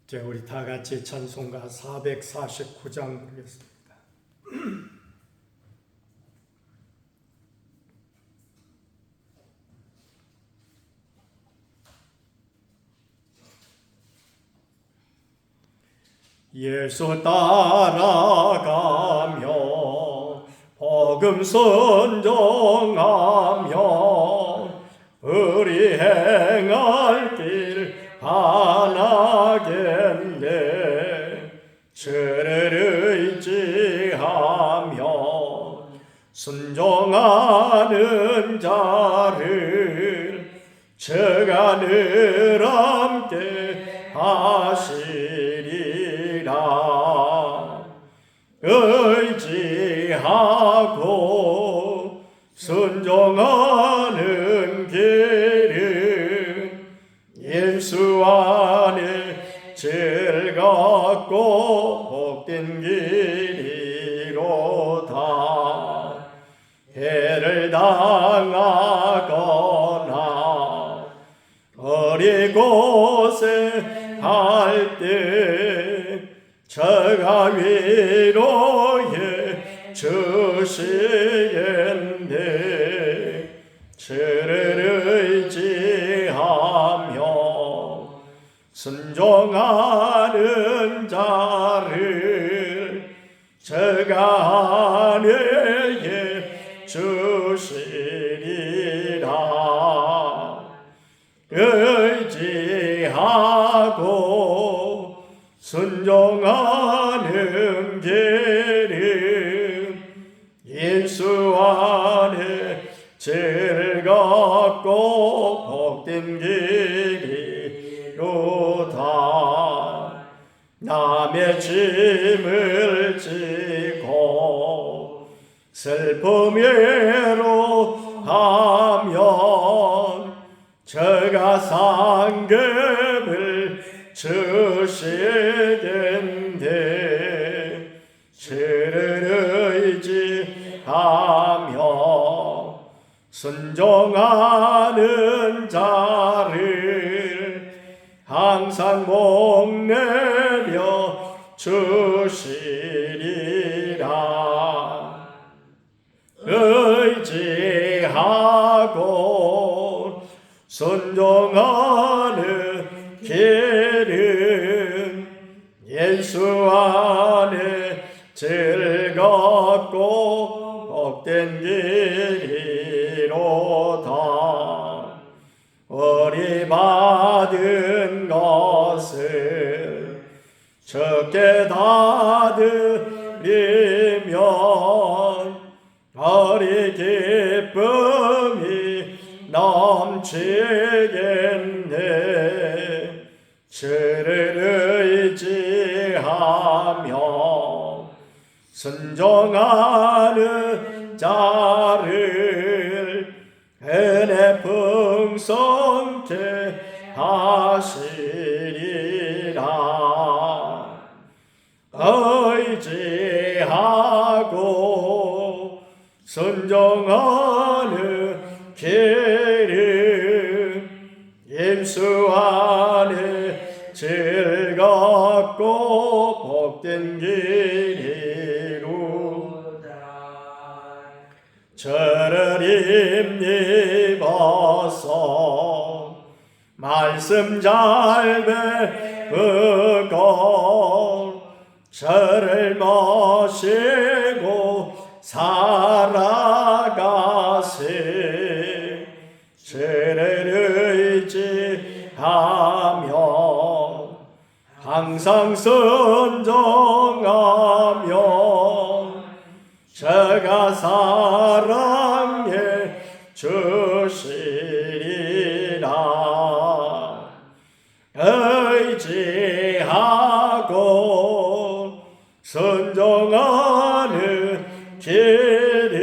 이제 우리 다 같이 찬송가 449장 부르겠습니다. 예수 따라가며 복음 선정하며 우리 행할 길 바라겠네. 주를 의지하며 순종하는 자를 주가 늘 함께 하시리라. 의지하고 순종하는 길은 예수 안에 즐겁고 복된 길이로다. 해를 당하거나 어리 곳에 할 때 저가 위로해 주시겠네. 주를 의지하며 순종하는 자를 저가 안에 주시리라. 의지하고 순종하는 길은 예수 안에 즐겁고 복된 길이로다. 남의 짐을 지고 슬픔으로 하면 저가 상급을 주시겠네. 주를 의지하며 순종하는 자를 항상 목내려 주시리라. 의지하고 순종하는 길은 예수 안에 즐겁고 복된 길이로다. 우리 받은 것을 적게 다 드리면 우리 기쁨이 넘치겠네. 주를 의지하며 순종하는 자를 은혜 풍성케 하시리라. 의지하고 순종하는 길은 예수 안에 즐겁고 복된 길이로다. 저를 힘입어서 말씀 잘 배우고 저를 모시고 살아가세. 주를 의지하며 항상 순종하며 저가 사랑해 주시리라. 의지하고 순종하는 길은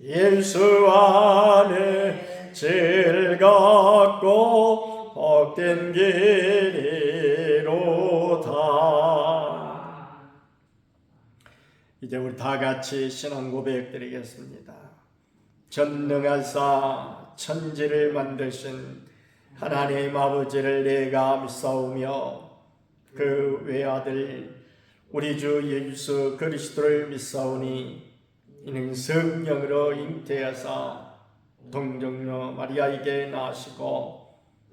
예수 안에 즐겁고 복된 길이로다. 이제 우리 다 같이 신앙 고백 드리겠습니다. 전능하사 천지를 만드신 하나님 아버지를 내가 믿사오며 그 외아들 우리 주 예수 그리스도를 믿사오니 이는 성령으로 잉태하사 동정녀 마리아에게 나시고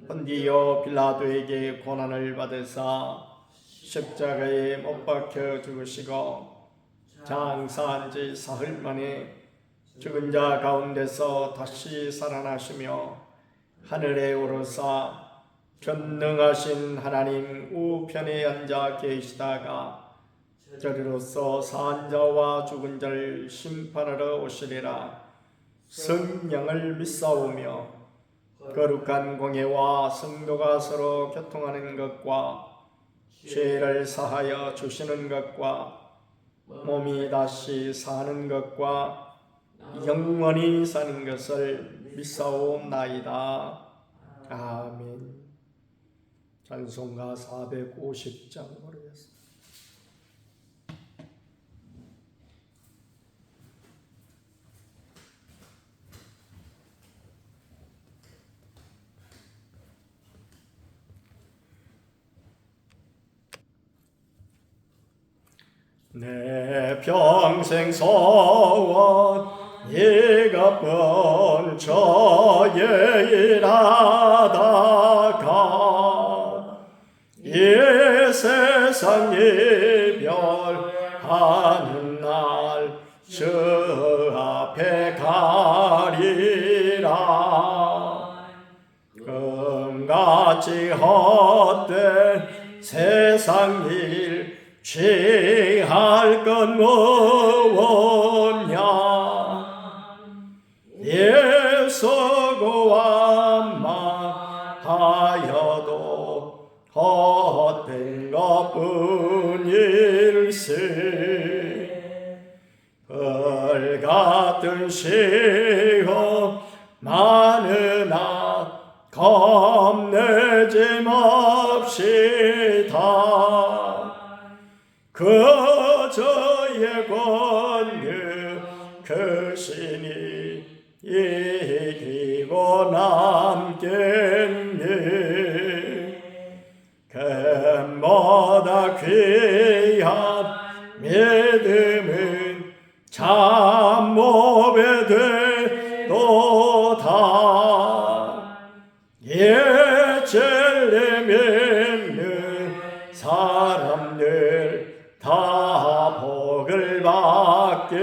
본디오 빌라도에게 고난을 받으사 십자가에 못 박혀 죽으시고 장사한 지 사흘 만에 죽은 자 가운데서 다시 살아나시며 하늘에 오르사 전능하신 하나님 우편에 앉아 계시다가 저리로서 산 자와 죽은 자를 심판하러 오시리라. 성령을 믿사오며 거룩한 공예와 성도가 서로 교통하는 것과 죄를 사하여 주시는 것과 몸이 다시 사는 것과 영원히 사는 것을 믿사옵나이다. 아멘. 찬송가 450장 모르겠습니다. 내 평생 소원 네가 번처에 일하다가 이 세상 이별하는 날 주 앞에 가리라. 금같이 헛된 세상 일 취할 건 무엇냐. 예수 구함만 하여도 헛된 것뿐일세. 불같은 시험 많으나 겁내지 맙시다. 그저의 권유 크시니 이기고 남겠네. 금보다 귀한 믿음은 참모배 되도다. 예절에 믿는 사람들 다 복을 받겠네.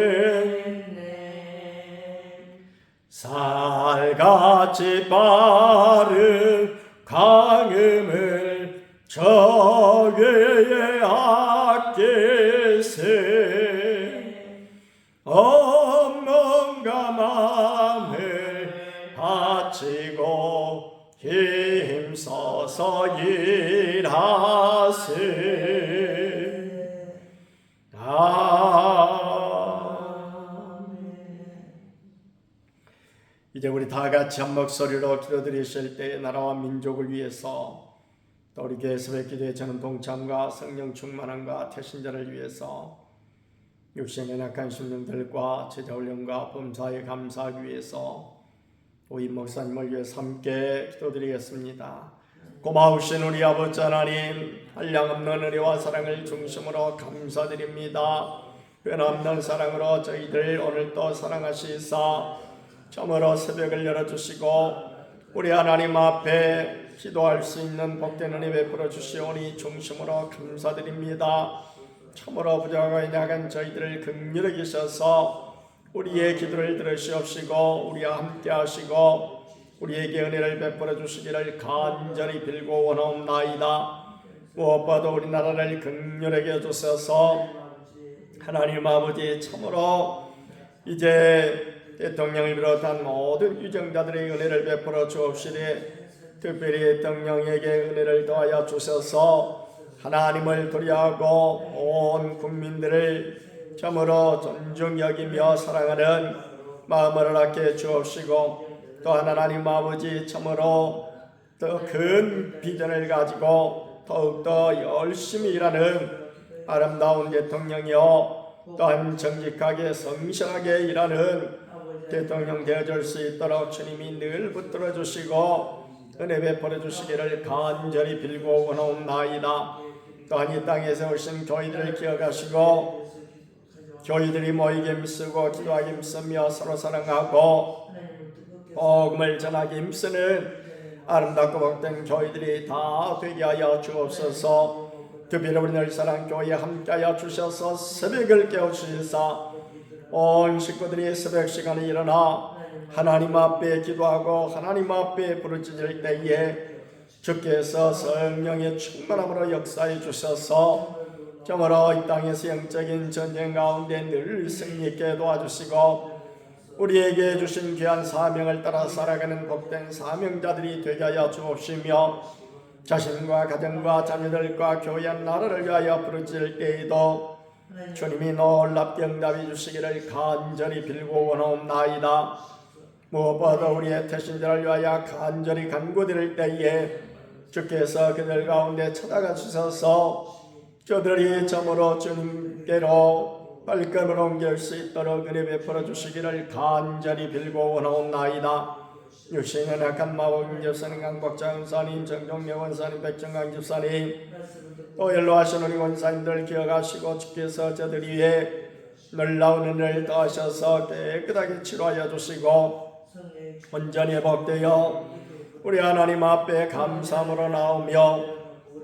살같이 빠른 강음을 저 위에 아끼세. 없는가 마음을 바치고 힘써서 일하세. 이제 우리 다 같이 한 목소리로 기도드리실 때 나라와 민족을 위해서 또 우리 교회 새벽 기도에 저는 동참과 성령 충만함과 태신자를 위해서 육신의 낙한 심령들과 제자훈련과 범사에 감사하기 위해서 오임 목사님을 위해서 함께 기도드리겠습니다. 고마우신 우리 아버지 하나님, 한량없는 은혜와 사랑을 중심으로 감사드립니다. 변함없는 사랑으로 저희들 오늘도 사랑하시사 참으로 새벽을 열어주시고 우리 하나님 앞에 기도할 수 있는 복된 은혜 베풀어 주시오니 중심으로 감사드립니다. 참으로 부족하고 연약한 저희들을 긍휼히 여기셔서 우리의 기도를 들으시옵시고 우리와 함께 하시고 우리에게 은혜를 베풀어 주시기를 간절히 빌고 원하옵나이다. 무엇보다도 우리나라를 긍휼하게 해주셔서 하나님 아버지 참으로 이제 대통령을 비롯한 모든 유정자들의 은혜를 베풀어 주옵시되 특별히 대통령에게 은혜를 더하여 주셔서 하나님을 도리하고 온 국민들을 참으로 존중 여기며 사랑하는 마음을 갖게 주옵시고 또한 하나님 아버지 참으로 더 큰 비전을 가지고 더욱더 열심히 일하는 아름다운 대통령이요 또한 정직하게 성실하게 일하는 대통령 되어줄 수 있도록 주님이 늘 붙들어 주시고 은혜 베풀어 주시기를 간절히 빌고 원하옵나이다. 또한 이 땅에 세우신 교회들을 기억하시고 교회들이 모이게 힘쓰고 기도하기 힘쓰며 서로 사랑하고 복음을 전하기 힘쓰는 아름답고 복된 교회들이 다 되게 하여 주옵소서. 특별히 늘 사랑교회에 함께하여 주셔서 새벽을 깨우시사 온 식구들이 새벽 시간에 일어나 하나님 앞에 기도하고 하나님 앞에 부르짖을 때에 주께서 성령의 충만함으로 역사해 주셔서 정말로 이 땅에서 영적인 전쟁 가운데 늘 승리있게 도와주시고 우리에게 주신 귀한 사명을 따라 살아가는 복된 사명자들이 되게 하여 주옵시며 자신과 가정과 자녀들과 교회 나라를 위하여 부르짖을 때에도 주님이 놀랍게 응답해 주시기를 간절히 빌고 원하옵나이다. 무엇보다 우리의 태신자를 위하여 간절히 간구드릴 때에 주께서 그들 가운데 찾아가 주셔서 저들이 점으로 주님께로 발걸음을 옮길 수 있도록 은혜 베풀어 주시기를 간절히 빌고 원하옵나이다. 육신의 약한 마법 집사님, 강복자 원사님, 정종명 원사님, 백정강 집사님, 또 연로하신 우리 원사님들 기억하시고 주께서 저들 위해 놀라운 은혜를 더하셔서 깨끗하게 치료하여 주시고 온전히 회복되어 우리 하나님 앞에 감사함으로 나오며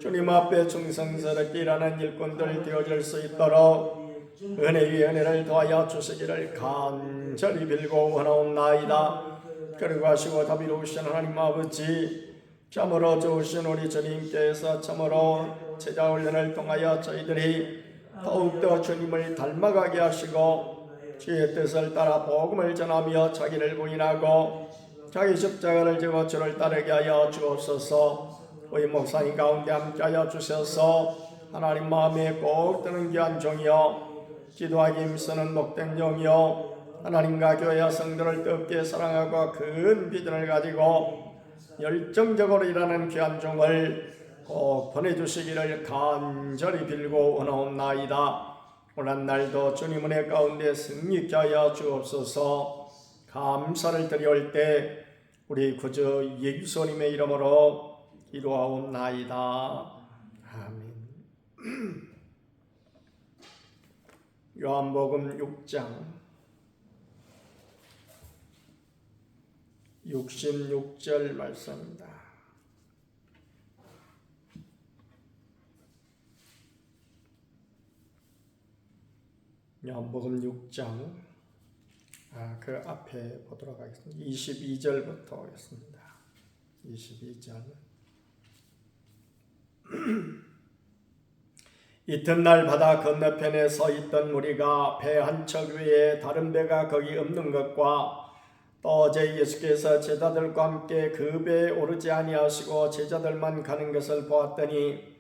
주님 앞에 충성스럽게 일하는 일꾼들 되어질 수 있도록 은혜 위에 은혜를 더하여 주시기를 간절히 빌고 원하옵나이다. 그리고 하시고 자비로우신 하나님 아버지, 참으로 좋으신 우리 주님께서 참으로 제자 훈련을 통하여 저희들이 더욱더 주님을 닮아가게 하시고 주의 뜻을 따라 복음을 전하며 자기를 부인하고 자기 십자가를 지고 주를 따르게 하여 주옵소서. 우리 목사님 가운데 함께하여 주셔서 하나님 마음에 꼭 드는 귀한 종이여 기도하기 힘쓰는 목된 종이여 하나님과 교회와 성도를 뜨겁게 사랑하고 큰 비전을 가지고 열정적으로 일하는 귀한 종을 꼭 보내주시기를 간절히 빌고 원하옵나이다. 오늘 날도 주님 은혜 가운데 승리케 하여 주옵소서. 감사를 드려올 때 우리 구주 예수님의 이름으로 기도하옵나이다. 아멘. 요한복음 6장 66절 말씀입니다. 요한복음 6장 그 앞에 보도록 하겠습니다. 22절부터 하겠습니다. 22절 이튿날 바다 건너편에 서 있던 무리가 배 한 척 위에 다른 배가 거기 없는 것과 또 어제 예수께서 제자들과 함께 그 배에 오르지 아니하시고 제자들만 가는 것을 보았더니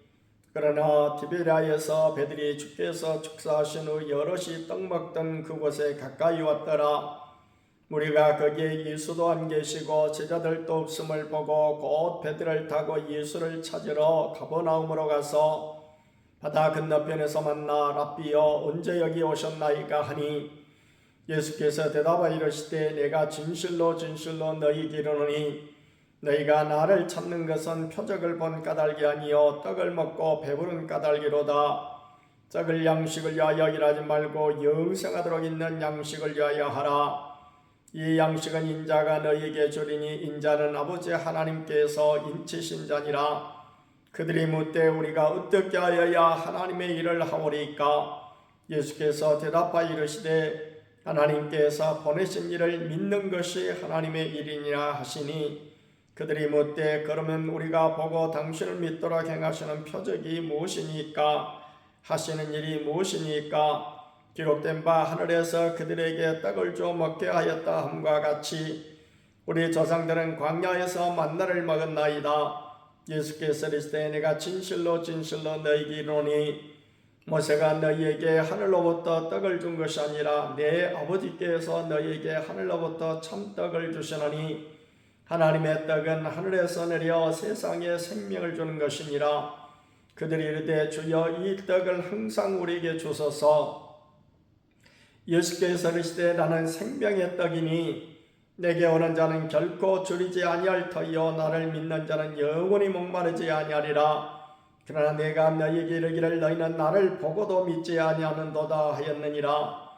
그러나 디베랴에서 배들이 주께서 축사하신 후 여럿이 떡 먹던 그곳에 가까이 왔더라. 무리가 거기에 예수도 안 계시고 제자들도 없음을 보고 곧 배들을 타고 예수를 찾으러 가버나움으로 가서 바다 건너편에서 만나 랍비여 언제 여기 오셨나이까 하니 예수께서 대답하여 이르시되 내가 진실로 진실로 너희에게 이르노니 너희가 나를 찾는 것은 표적을 본 까닭이 아니요 떡을 먹고 배부른 까닭이로다. 적을 양식을 위하여 일하지 말고 영생하도록 있는 양식을 위하여 하라. 이 양식은 인자가 너희에게 주리니 인자는 아버지 하나님께서 인치신 자니라. 그들이 묻되 우리가 어떻게 하여야 하나님의 일을 하오리까? 예수께서 대답하여 이르시되 하나님께서 보내신 일을 믿는 것이 하나님의 일이니라 하시니 그들이 묻되 그러면 우리가 보고 당신을 믿도록 행하시는 표적이 무엇이니까? 하시는 일이 무엇이니까? 기록된 바 하늘에서 그들에게 떡을 줘 먹게 하였다 함과 같이 우리 조상들은 광야에서 만나를 먹었나이다. 예수께서 이르시되 내가 진실로 진실로 너희에게 이르노니 모세가 너희에게 하늘로부터 떡을 준 것이 아니라 내 아버지께서 너희에게 하늘로부터 참떡을 주시노니 하나님의 떡은 하늘에서 내려 세상에 생명을 주는 것이니라. 그들이 이르되 주여 이 떡을 항상 우리에게 주소서. 예수께서 이르시되 나는 생명의 떡이니 내게 오는 자는 결코 줄이지 아니할 터이요 나를 믿는 자는 영원히 목마르지 아니하리라. 그러나 내가 너희에게 이르기를 너희는 나를 보고도 믿지 아니하는도다 하였느니라.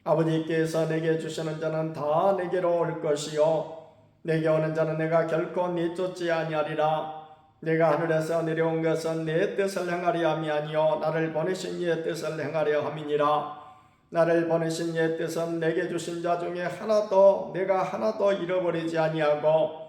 아버지께서 내게 주시는 자는 다 내게로 올 것이요 내게 오는 자는 내가 결코 내쫓지 아니하리라. 내가 하늘에서 내려온 것은 내 뜻을 행하려 함이 아니요 나를 보내신 이의 뜻을 행하려 함이니라. 나를 보내신 이의 뜻은 내게 주신 자 중에 내가 하나도 잃어버리지 아니하고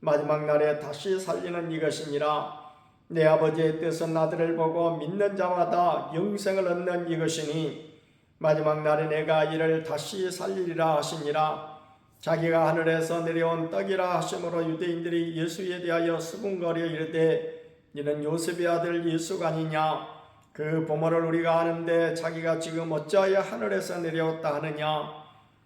마지막 날에 다시 살리는 이것이니라. 내 아버지의 뜻은 아들을 보고 믿는 자마다 영생을 얻는 이것이니 마지막 날에 내가 이를 다시 살리리라 하시니라. 자기가 하늘에서 내려온 떡이라 하심으로 유대인들이 예수에 대하여 수군거려 이르되 이는 요셉의 아들 예수가 아니냐. 그 부모를 우리가 아는데 자기가 지금 어찌하여 하늘에서 내려왔다 하느냐.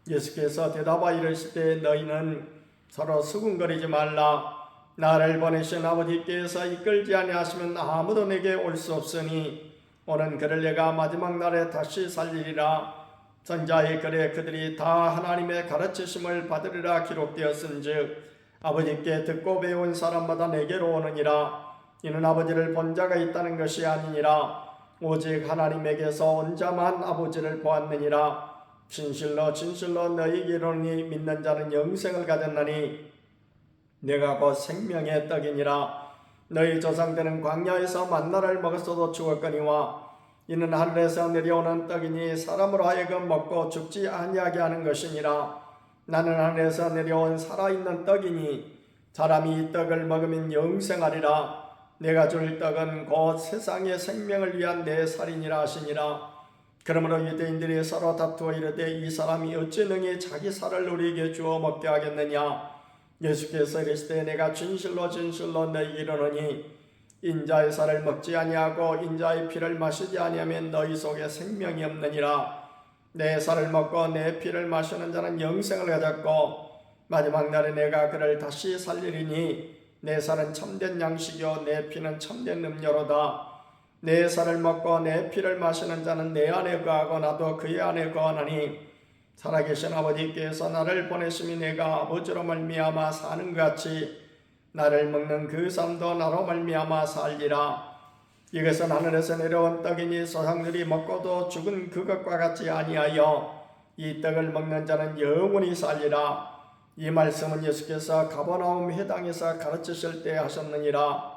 예수께서 대답하여 이르시되 너희는 서로 수군거리지 말라. 나를 보내신 아버지께서 이끌지 아니하시면 아무도 내게 올 수 없으니 오는 그를 내가 마지막 날에 다시 살리리라. 선자의 글에 그들이 다 하나님의 가르치심을 받으리라 기록되었은즉 아버지께 듣고 배운 사람마다 내게로 오느니라. 이는 아버지를 본 자가 있다는 것이 아니니라. 오직 하나님에게서 온 자만 아버지를 보았느니라. 진실로 진실로 너희에게 이르노니 믿는 자는 영생을 가졌나니 내가 곧 생명의 떡이니라. 너희 조상들은 광야에서 만나를 먹었어도 죽었거니와 이는 하늘에서 내려오는 떡이니 사람으로 하여금 먹고 죽지 아니하게 하는 것이니라. 나는 하늘에서 내려온 살아있는 떡이니 사람이 이 떡을 먹으면 영생하리라. 내가 줄 떡은 곧 세상의 생명을 위한 내 살이니라 하시니라. 그러므로 유대인들이 서로 다투어 이르되 이 사람이 어찌 능히 자기 살을 우리에게 주어 먹게 하겠느냐. 예수께서 이르시되 내가 진실로 진실로 너희에게 이르노니 인자의 살을 먹지 아니하고 인자의 피를 마시지 아니하면 너희 속에 생명이 없느니라. 내 살을 먹고 내 피를 마시는 자는 영생을 가졌고 마지막 날에 내가 그를 다시 살리리니 내 살은 참된 양식이요 내 피는 참된 음료로다. 내 살을 먹고 내 피를 마시는 자는 내 안에 거하고 나도 그의 안에 거하나니 살아계신 아버지께서 나를 보내심이 내가 아버지로 말미암아 사는 것 같이 나를 먹는 그 사람도 나로 말미암아 살리라. 이것은 하늘에서 내려온 떡이니 조상들이 먹고도 죽은 그것과 같지 아니하여 이 떡을 먹는 자는 영원히 살리라. 이 말씀은 예수께서 가버나움 회당에서 가르치실 때 하셨느니라.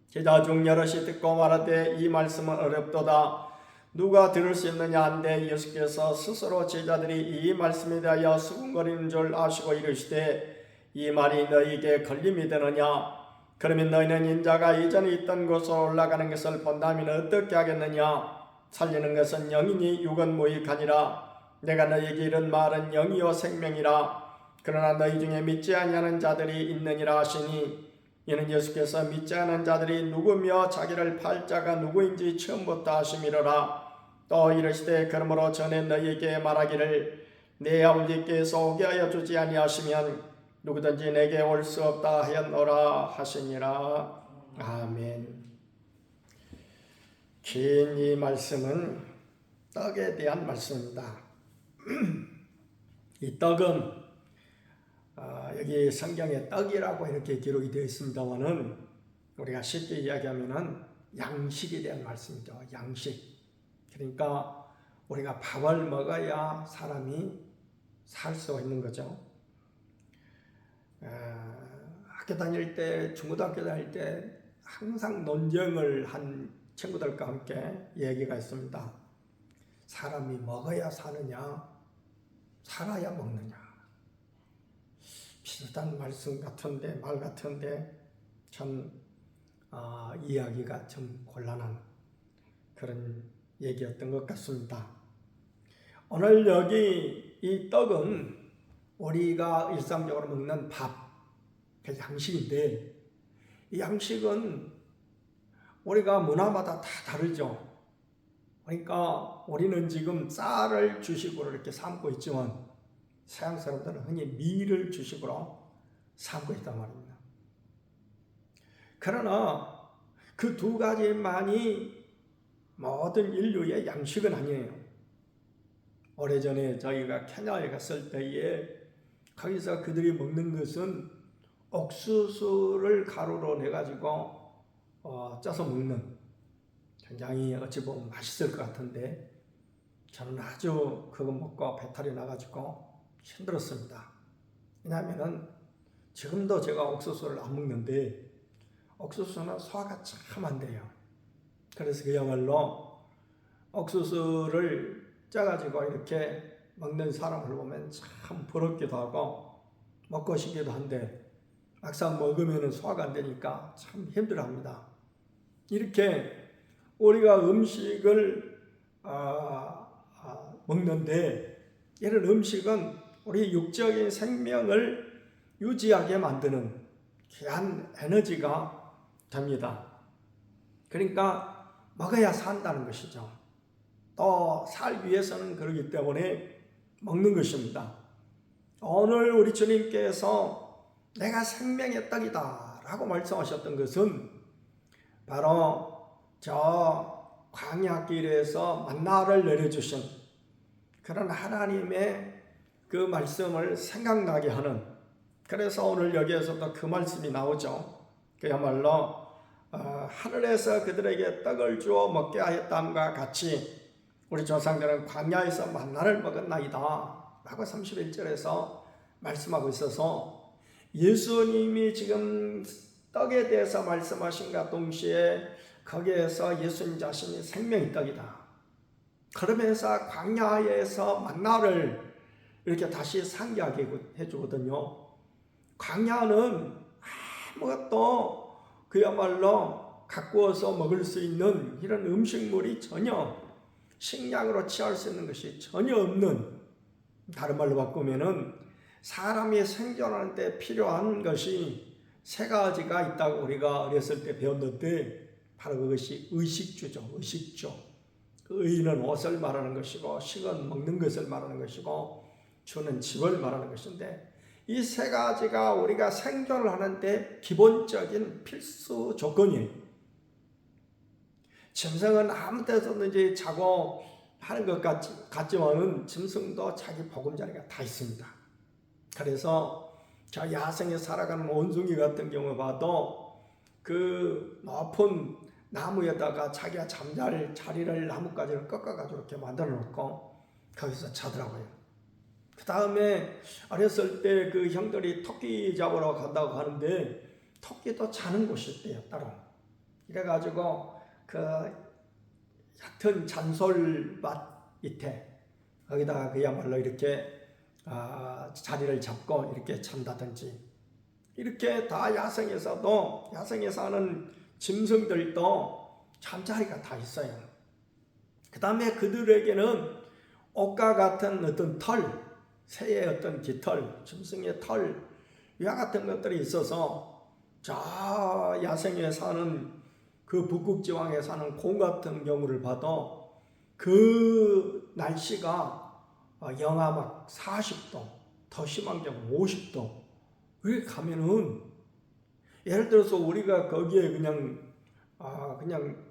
제자 중 여럿이 듣고 말하되 이 말씀은 어렵도다. 누가 들을 수 있느냐 한데 예수께서 스스로 제자들이 이 말씀에 대하여 수군거리는 줄 아시고 이르시되 이 말이 너희에게 걸림이 되느냐. 그러면 너희는 인자가 이전에 있던 곳으로 올라가는 것을 본다면 어떻게 하겠느냐. 살리는 것은 영이니 육은 무익하니라. 내가 너희에게 이른 말은 영이요 생명이라. 그러나 너희 중에 믿지 아니하는 자들이 있느니라 하시니 이는 예수께서 믿지 않은 자들이 누구며 자기를 팔 자가 누구인지 처음부터 아심이로라. 또 이르시되 그러므로 전에 너희에게 말하기를 내 아버지께서 오게 하여 주지 아니하시면 누구든지 내게 올 수 없다 하였노라 하시니라. 아멘. 긴 이 말씀은 떡에 대한 말씀입니다. 이 떡은 여기 성경에 떡이라고 이렇게 기록이 되어 있습니다만은 우리가 쉽게 이야기하면은 양식에 대한 말씀이죠. 양식. 그러니까 우리가 밥을 먹어야 사람이 살 수 있는 거죠. 학교 다닐 때, 중고등학교 다닐 때 항상 논쟁을 한 친구들과 함께 얘기가 있습니다. 사람이 먹어야 사느냐, 살아야 먹느냐. 비슷한 말씀 같은데, 말 같은데 참 이야기가 좀 곤란한 그런 얘기였던 것 같습니다. 오늘 여기 이 떡은 우리가 일상적으로 먹는 밥, 그 양식인데 이 양식은 우리가 문화마다 다 다르죠. 그러니까 우리는 지금 쌀을 주식으로 이렇게 삼고 있지만 서양 사람들은 흔히 밀을 주식으로 삼고 있단 말입니다. 그러나 그 두 가지만이 모든 인류의 양식은 아니에요. 오래전에 저희가 케냐에 갔을 때에 거기서 그들이 먹는 것은 옥수수를 가루로 내가지고 쪄서 먹는, 굉장히 어찌 보면 맛있을 것 같은데 저는 아주 그거 먹고 배탈이 나가지고 힘들었습니다. 왜냐하면 지금도 제가 옥수수를 안 먹는데 옥수수는 소화가 참 안 돼요. 그래서 그야말로 옥수수를 짜가지고 이렇게 먹는 사람을 보면 참 부럽기도 하고 먹고 싶기도 한데 막상 먹으면 소화가 안 되니까 참 힘들어합니다. 이렇게 우리가 음식을 먹는데 이런 음식은 우리 육적인 생명을 유지하게 만드는 귀한 에너지가 됩니다. 그러니까 먹어야 산다는 것이죠. 또 살기 위해서는 그러기 때문에 먹는 것입니다. 오늘 우리 주님께서 내가 생명의 떡이다 라고 말씀하셨던 것은 바로 저 광야길에서 만나를 내려주신 그런 하나님의 그 말씀을 생각나게 하는, 그래서 오늘 여기에서도 그 말씀이 나오죠. 그야말로 하늘에서 그들에게 떡을 주어 먹게 하였다함과 같이 우리 조상들은 광야에서 만나를 먹었나이다 라고 31절에서 말씀하고 있어서 예수님이 지금 떡에 대해서 말씀하신과 동시에 거기에서 예수님 자신이 생명의 떡이다. 그러면서 광야에서 만나를 이렇게 다시 상기하게 해주거든요. 광야는 아무것도 그야말로 가꾸어서 먹을 수 있는 이런 음식물이 전혀 식량으로 취할 수 있는 것이 전혀 없는, 다른 말로 바꾸면은 사람이 생존하는 데 필요한 것이 세 가지가 있다고 우리가 어렸을 때 배웠는데 바로 그것이 의식주죠. 의식주. 그 의는 옷을 말하는 것이고 식은 먹는 것을 말하는 것이고 주는 집을 말하는 것인데 이 세 가지가 우리가 생존을 하는데 기본적인 필수 조건이에요. 짐승은 아무 데서든지 자고 하는 것 같지만은 짐승도 자기 보금자리가 다 있습니다. 그래서 저 야생에 살아가는 원숭이 같은 경우 봐도 그 높은 나무에다가 자기가 잠잘 자리를 나뭇가지를 꺾어가지고 이렇게 만들어 놓고 거기서 자더라고요. 그 다음에 어렸을 때 그 형들이 토끼 잡으러 간다고 하는데 토끼도 자는 곳이 있대요, 따로. 이래가지고 그 얕은 잔솔밭 밑에 거기다가 그야말로 이렇게 자리를 잡고 이렇게 잔다든지, 이렇게 다 야생에 사는 짐승들도 잠자리가 다 있어요. 그 다음에 그들에게는 옷과 같은 어떤 털, 새의 어떤 깃털, 짐승의 털, 이와 같은 것들이 있어서 저 야생에 사는 그 북극지방에 사는 곰 같은 경우를 봐도 그 날씨가 영하 막 40도, 더 심한 경우 50도, 여기 가면은 예를 들어서 우리가 거기에 그냥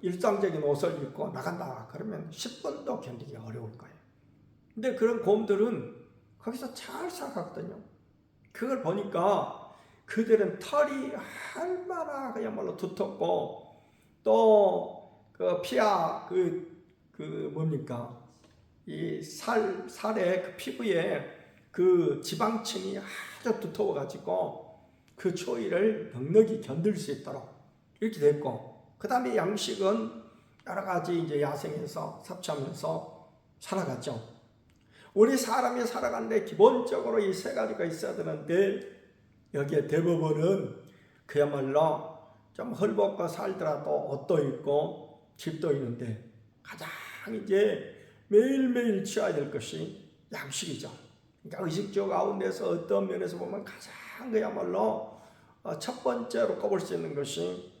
일상적인 옷을 입고 나간다 그러면 10분도 견디기 어려울 거예요. 근데 그런 곰들은 거기서 잘 살아가거든요. 그걸 보니까 그들은 털이 얼마나 그야말로 두텁고 또 그 피하 이 살의 그 피부에 그 지방층이 아주 두터워가지고 그 추위를 넉넉히 견딜 수 있도록 이렇게 됐고, 그 다음에 양식은 여러 가지 이제 야생에서 섭취하면서 살아갔죠. 우리 사람이 살아가는데 기본적으로 이 세 가지가 있어야 되는데 여기에 대부분은 그야말로 좀 헐벗고 살더라도 옷도 있고 집도 있는데 가장 이제 매일매일 취해야 될 것이 양식이죠. 그러니까 의식주 가운데서 어떤 면에서 보면 가장 그야말로 첫 번째로 꼽을 수 있는 것이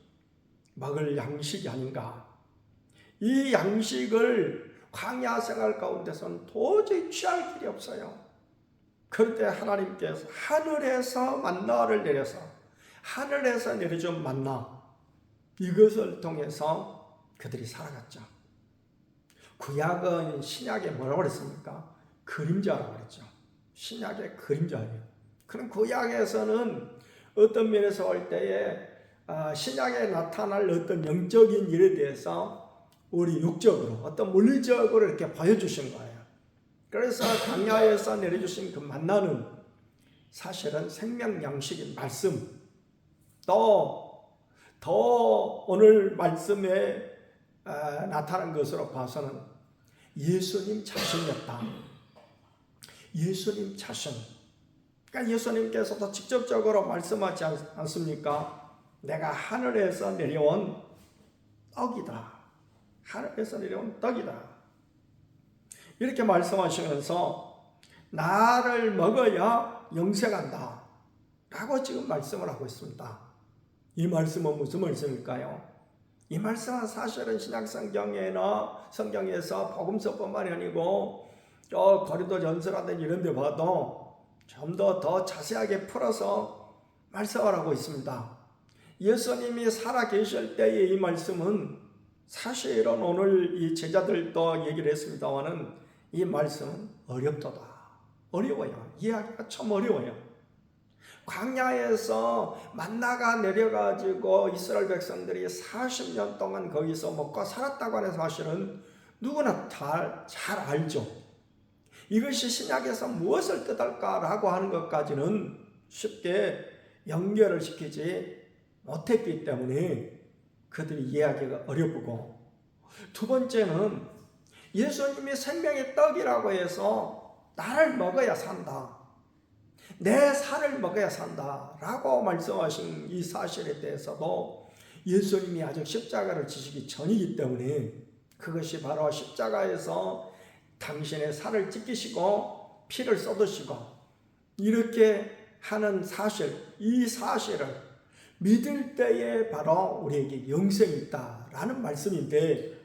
먹을 양식이 아닌가. 이 양식을 광야 생활 가운데서는 도저히 취할 길이 없어요. 그런데 하나님께서 하늘에서 만나를 내려서 하늘에서 내려준 만나, 이것을 통해서 그들이 살아갔죠. 구약은 신약에 뭐라고 그랬습니까? 그림자라고 그랬죠. 신약의 그림자예요. 그럼 구약에서는 어떤 면에서 볼 때에 신약에 나타날 어떤 영적인 일에 대해서 우리 육적으로 어떤 물리적으로 이렇게 보여주신 거예요. 그래서 광야에서 내려주신 그 만나는 사실은 생명 양식인 말씀, 또 더 오늘 말씀에 나타난 것으로 봐서는 예수님 자신이었다. 예수님 자신. 그러니까 예수님께서도 직접적으로 말씀하지 않습니까? 내가 하늘에서 내려온 떡이다. 하늘에서 내려온 떡이다. 이렇게 말씀하시면서 나를 먹어야 영생한다 라고 지금 말씀을 하고 있습니다. 이 말씀은 무슨 말씀일까요? 이 말씀은 사실은 신약성경에나 성경에서 복음서뿐만이 아니고 고린도전서라든지 이런 데 봐도 좀 더 자세하게 풀어서 말씀을 하고 있습니다. 예수님이 살아계실 때의 이 말씀은 사실은 오늘 이 제자들도 얘기를 했습니다마는 이 말씀은 어렵도다. 어려워요. 이해하기가 참 어려워요. 광야에서 만나가 내려가지고 이스라엘 백성들이 40년 동안 거기서 먹고 살았다고 하는 사실은 누구나 잘 알죠. 이것이 신약에서 무엇을 뜻할까라고 하는 것까지는 쉽게 연결을 시키지 못했기 때문에 그들이 이해하기가 어렵고, 두 번째는 예수님이 생명의 떡이라고 해서 나를 먹어야 산다, 내 살을 먹어야 산다 라고 말씀하신 이 사실에 대해서도 예수님이 아직 십자가를 지시기 전이기 때문에 그것이 바로 십자가에서 당신의 살을 찢기시고 피를 쏟으시고 이렇게 하는 사실, 이 사실을 믿을 때에 바로 우리에게 영생이 있다라는 말씀인데,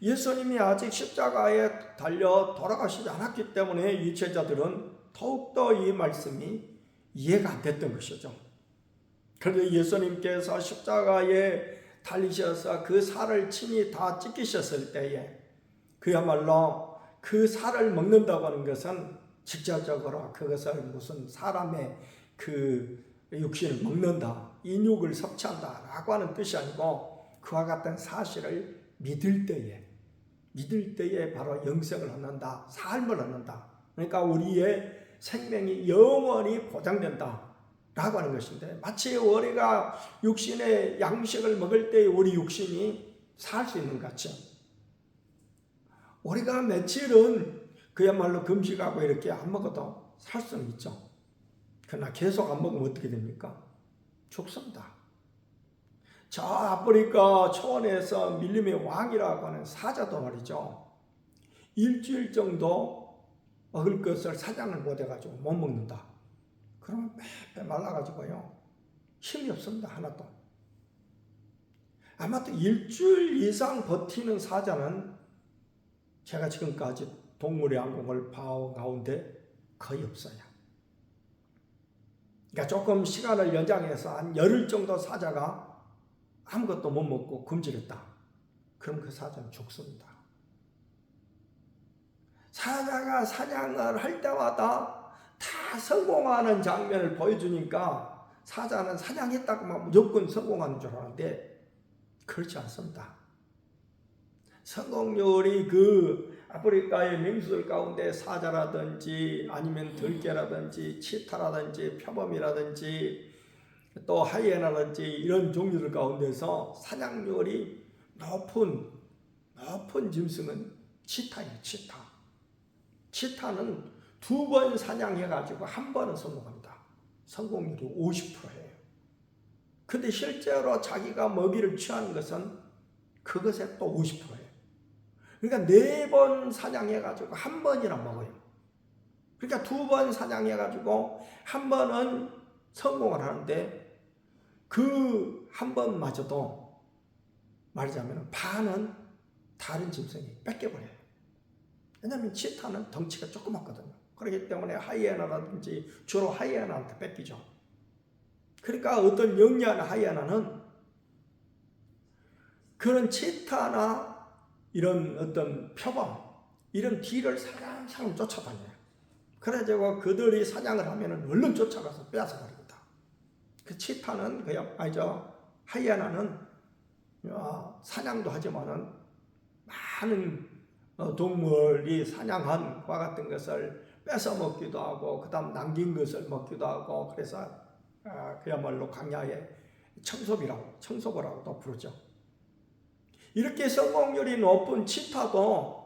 예수님이 아직 십자가에 달려 돌아가시지 않았기 때문에 이 제자들은 더욱더 이 말씀이 이해가 안 됐던 것이죠. 그런데 예수님께서 십자가에 달리셔서 그 살을 친히 다 찢기셨을 때에 그야말로 그 살을 먹는다고 하는 것은 직접적으로 그것을 무슨 사람의 그 육신을 먹는다, 인육을 섭취한다 라고 하는 뜻이 아니고 그와 같은 사실을 믿을 때에 바로 영생을 얻는다, 삶을 얻는다. 그러니까 우리의 생명이 영원히 보장된다 라고 하는 것인데, 마치 우리가 육신의 양식을 먹을 때 우리 육신이 살 수 있는 것 같이 우리가 며칠은 그야말로 금식하고 이렇게 안 먹어도 살 수는 있죠. 그러나 계속 안 먹으면 어떻게 됩니까? 죽습니다. 저 아프리카 초원에서 밀림의 왕이라고 하는 사자도 말이죠, 일주일 정도 먹을 것을 사냥을 못해가지고 못 먹는다. 그러면 빼빼 말라가지고요, 힘이 없습니다. 하나도. 아마도 일주일 이상 버티는 사자는 제가 지금까지 동물의 왕국을 봐온 가운데 거의 없어요. 그러니까 조금 시간을 연장해서 한 열흘 정도 사자가 아무것도 못 먹고 굶주렸다. 그럼 그 사자는 죽습니다. 사자가 사냥을 할 때마다 다 성공하는 장면을 보여주니까 사자는 사냥했다고만 무조건 성공하는 줄 알았는데 그렇지 않습니다. 성공률이 그 아프리카의 맹수들 가운데 사자라든지 아니면 들개라든지 치타라든지 표범이라든지 또 하이에나라든지 이런 종류들 가운데서 사냥률이 높은 짐승은 치타예요. 치타는 2번 사냥해가지고 한 번은 성공합니다. 성공률이 50%예요. 근데 실제로 자기가 먹이를 취하는 것은 그것의 또 50%예요. 그러니까 4번 사냥해가지고 한 번이나 먹어요. 그러니까 2번 사냥해가지고 한 번은 성공을 하는데 그 한 번마저도 말하자면 반은 다른 짐승이 뺏겨버려요. 왜냐하면 치타는 덩치가 조그맣거든요. 그렇기 때문에 하이에나라든지 주로 하이에나한테 뺏기죠. 그러니까 어떤 영리한 하이에나는 그런 치타나 이런 어떤 표범, 이런 뒤를 사람사람 쫓아다녀요. 그래가지고 그들이 사냥을 하면은 얼른 쫓아가서 빼앗아버립니다. 그 치타는 하이에나는 사냥도 하지만은 많은 동물이 사냥한 과 같은 것을 뺏어 먹기도 하고, 그 다음 남긴 것을 먹기도 하고, 그래서 그야말로 광야의 청소부라고도 부르죠. 이렇게 성공률이 높은 치타도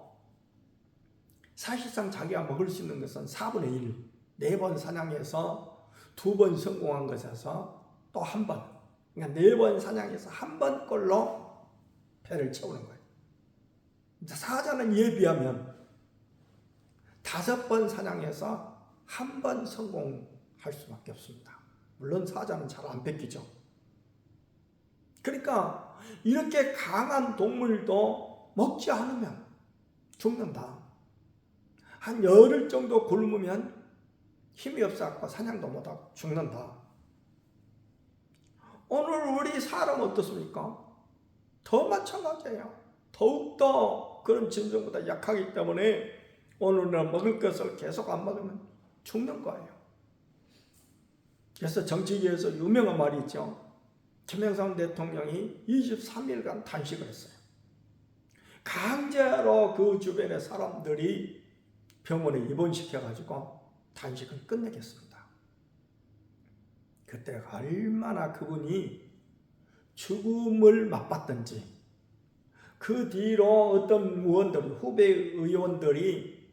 사실상 자기가 먹을 수 있는 것은 4분의 1, 4번 사냥해서 2번 성공한 것에서 또 1번, 그러니까 4번 사냥해서 1번 꼴로 배를 채우는 거예요. 사자는 이에 비하면 5번 사냥해서 1번 성공할 수밖에 없습니다. 물론 사자는 잘 안 뺏기죠. 그러니까 이렇게 강한 동물도 먹지 않으면 죽는다. 한 열흘 정도 굶으면 힘이 없어서 사냥도 못하고 죽는다. 오늘 우리 사람 어떻습니까? 더 마찬가지예요. 더욱더 그런 짐승보다 약하기 때문에 오늘은 먹을 것을 계속 안 먹으면 죽는 거예요. 그래서 정치계에서 유명한 말이 있죠. 김영삼 대통령이 23일간 단식을 했어요. 강제로 그 주변의 사람들이 병원에 입원시켜가지고 단식을 끝내겠습니다. 그때 얼마나 그분이 죽음을 맛봤던지, 그 뒤로 어떤 후배 의원들이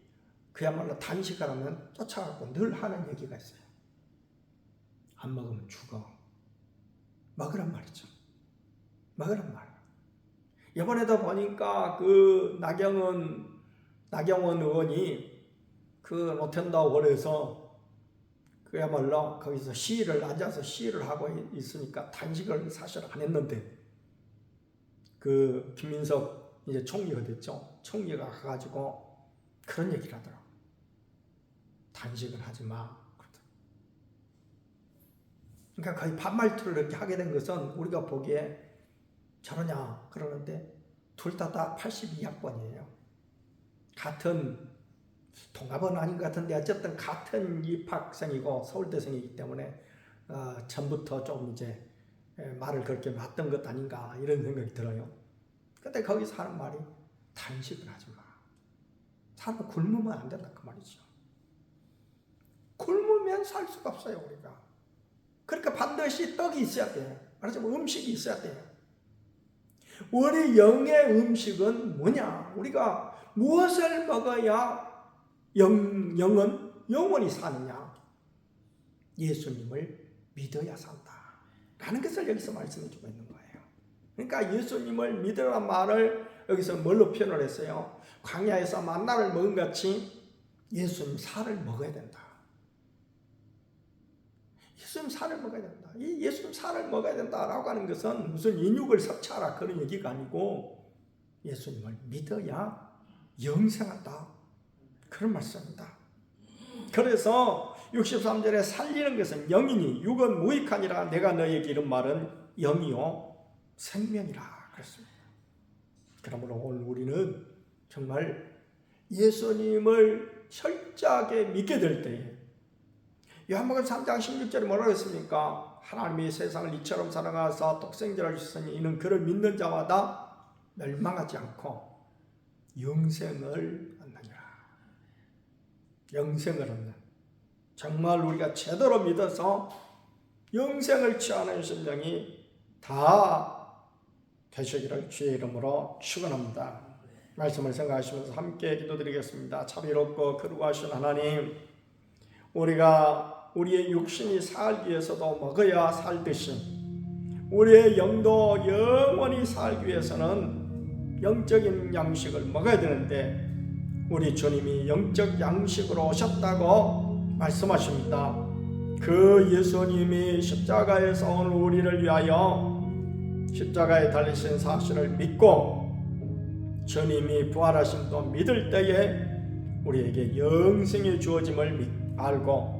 그야말로 단식을 하면 쫓아가고 늘 하는 얘기가 있어요. 안 먹으면 죽어. 먹으란 말이죠. 먹으란 말. 이번에도 보니까 그 나경원 의원이 그 노텐다워홀에서 그야말로 거기서 앉아서 시위를 하고 있으니까 단식을 사실 안 했는데, 그 김민석 이제 총리가 됐죠. 총리가 가가지고 그런 얘기를 하더라고. 단식을 하지 마. 그러니까 거의 반말투를 이렇게 하게 된 것은 우리가 보기에 저러냐 그러는데 둘 다 82학번이에요. 같은 동갑은 아닌 것 같은데 어쨌든 같은 입학생이고 서울대생이기 때문에 전부터 좀 이제 말을 그렇게 맞던 것 아닌가 이런 생각이 들어요. 근데 거기서 하는 말이 단식을 하지 마. 사람은 굶으면 안 된다 그 말이죠. 굶으면 살 수가 없어요 우리가. 그러니까 반드시 떡이 있어야 돼요. 말하자면 음식이 있어야 돼요. 우리 영의 음식은 뭐냐? 우리가 무엇을 먹어야 영은 영원히 사느냐? 예수님을 믿어야 산다 라는 것을 여기서 말씀해 주고 있는 거예요. 그러니까 예수님을 믿으라는 말을 여기서 뭘로 표현을 했어요? 광야에서 만나를 먹은 같이 예수님 살을 먹어야 된다. 예수님 살을 먹어야 된다. 이 예수님 살을 먹어야 된다라고 하는 것은 무슨 인육을 섭취하라 그런 얘기가 아니고 예수님을 믿어야 영생한다 그런 말씀입니다. 그래서 63절에 살리는 것은 영이니 육은 무익하니라. 내가 너에게 이른 말은 영이요 생명이라 그랬습니다. 그러므로 오늘 우리는 정말 예수님을 철저하게 믿게 될 때에, 요한복음 3장 16절에 뭐라고 했습니까? 하나님이 세상을 이처럼 사랑하사 독생자를 주셨으니 이는 그를 믿는 자마다 멸망하지 않고 영생을 얻느니라. 영생을 얻는, 정말 우리가 제대로 믿어서 영생을 취하는 심령이 다 되시기를 주의 이름으로 축원합니다. 말씀을 생각하시면서 함께 기도드리겠습니다. 자비롭고 거룩하신 하나님, 우리가 우리의 육신이 살기 위해서도 먹어야 살듯이 우리의 영도 영원히 살기 위해서는 영적인 양식을 먹어야 되는데, 우리 주님이 영적 양식으로 오셨다고 말씀하십니다. 그 예수님이 십자가에서 오늘 우리를 위하여 십자가에 달리신 사실을 믿고 주님이 부활하심도 믿을 때에 우리에게 영생이 주어짐을 알고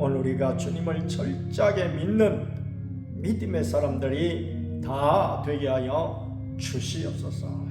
오늘 우리가 주님을 철저하게 믿는 믿음의 사람들이 다 되게 하여 주시옵소서.